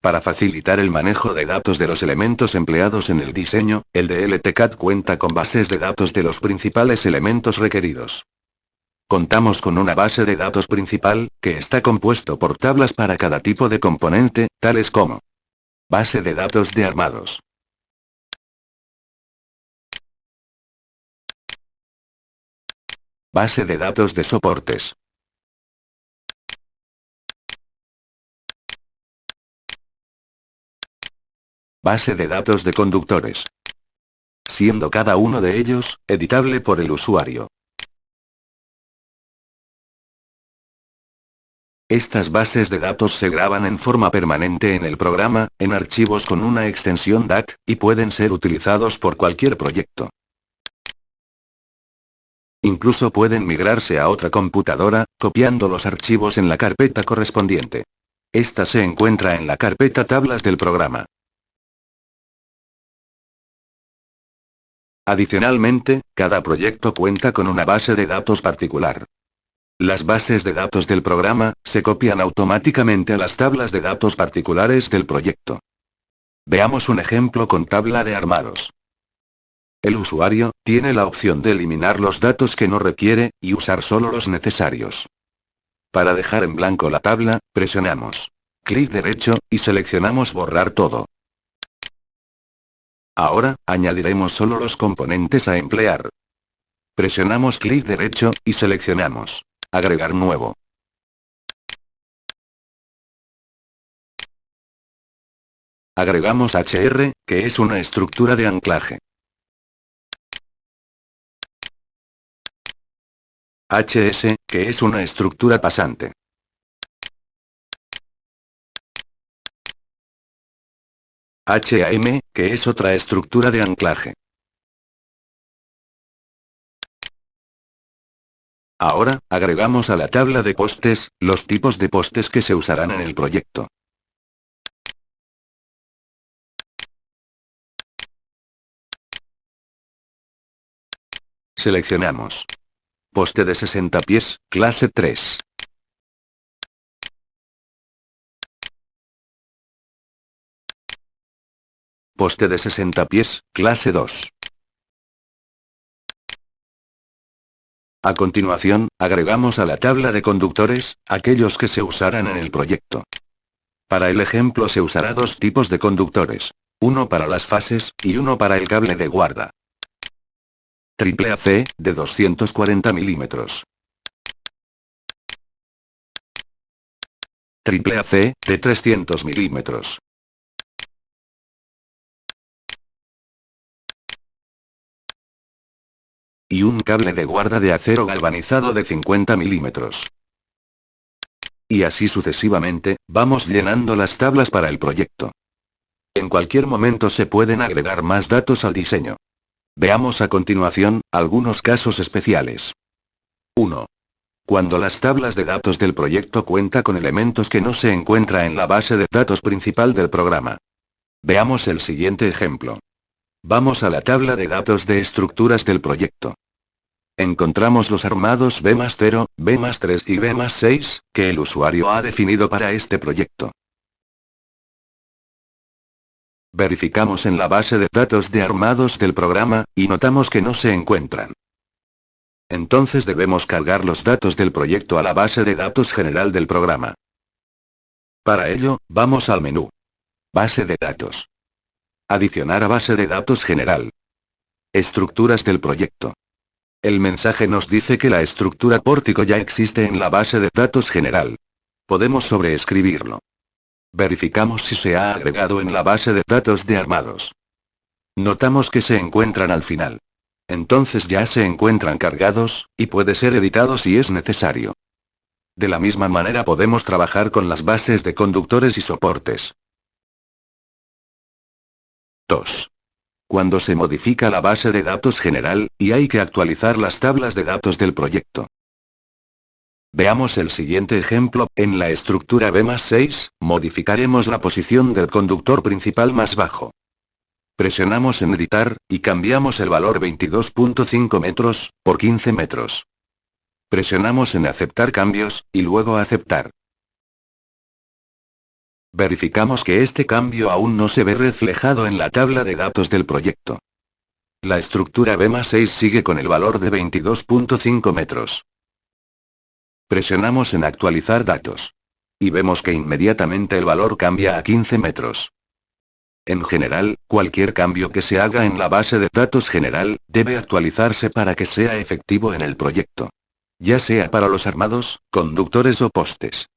Para facilitar el manejo de datos de los elementos empleados en el diseño, el DLTCAD cuenta con bases de datos de los principales elementos requeridos. Contamos con una base de datos principal, que está compuesto por tablas para cada tipo de componente, tales como base de datos de armados, base de datos de soportes, base de datos de conductores, siendo cada uno de ellos editable por el usuario. Estas bases de datos se graban en forma permanente en el programa, en archivos con una extensión DAT, y pueden ser utilizados por cualquier proyecto. Incluso pueden migrarse a otra computadora, copiando los archivos en la carpeta correspondiente. Esta se encuentra en la carpeta tablas del programa. Adicionalmente, cada proyecto cuenta con una base de datos particular. Las bases de datos del programa se copian automáticamente a las tablas de datos particulares del proyecto. Veamos un ejemplo con tabla de armados. El usuario tiene la opción de eliminar los datos que no requiere, y usar solo los necesarios. Para dejar en blanco la tabla, presionamos clic derecho, y seleccionamos borrar todo. Ahora, añadiremos solo los componentes a emplear. Presionamos clic derecho, y seleccionamos agregar nuevo. Agregamos HR, que es una estructura de anclaje. HS, que es una estructura pasante. HAM, que es otra estructura de anclaje. Ahora, agregamos a la tabla de postes, los tipos de postes que se usarán en el proyecto. Seleccionamos poste de 60 pies, clase 3. Poste de 60 pies, clase 2. A continuación, agregamos a la tabla de conductores, aquellos que se usarán en el proyecto. Para el ejemplo se usará dos tipos de conductores. Uno para las fases, y uno para el cable de guarda. AAC, de 240 milímetros. AAC, de 300 milímetros. Y un cable de guarda de acero galvanizado de 50 milímetros. Y así sucesivamente, vamos llenando las tablas para el proyecto. En cualquier momento se pueden agregar más datos al diseño. Veamos a continuación, algunos casos especiales. 1. Cuando las tablas de datos del proyecto cuenta con elementos que no se encuentra en la base de datos principal del programa. Veamos el siguiente ejemplo. Vamos a la tabla de datos de estructuras del proyecto. Encontramos los armados B+0, B+3 y B+6, que el usuario ha definido para este proyecto. Verificamos en la base de datos de armados del programa, y notamos que no se encuentran. Entonces debemos cargar los datos del proyecto a la base de datos general del programa. Para ello, vamos al menú. Base de datos. Adicionar a base de datos general. Estructuras del proyecto. El mensaje nos dice que la estructura pórtico ya existe en la base de datos general. Podemos sobreescribirlo. Verificamos si se ha agregado en la base de datos de armados. Notamos que se encuentran al final. Entonces ya se encuentran cargados, y puede ser editado si es necesario. De la misma manera podemos trabajar con las bases de conductores y soportes. 2. Cuando se modifica la base de datos general, y hay que actualizar las tablas de datos del proyecto. Veamos el siguiente ejemplo, en la estructura B+6, modificaremos la posición del conductor principal más bajo. Presionamos en editar, y cambiamos el valor 22.5 metros, por 15 metros. Presionamos en aceptar cambios, y luego aceptar. Verificamos que este cambio aún no se ve reflejado en la tabla de datos del proyecto. La estructura B+6 sigue con el valor de 22.5 metros. Presionamos en actualizar datos. Y vemos que inmediatamente el valor cambia a 15 metros. En general, cualquier cambio que se haga en la base de datos general, debe actualizarse para que sea efectivo en el proyecto. Ya sea para los armados, conductores o postes.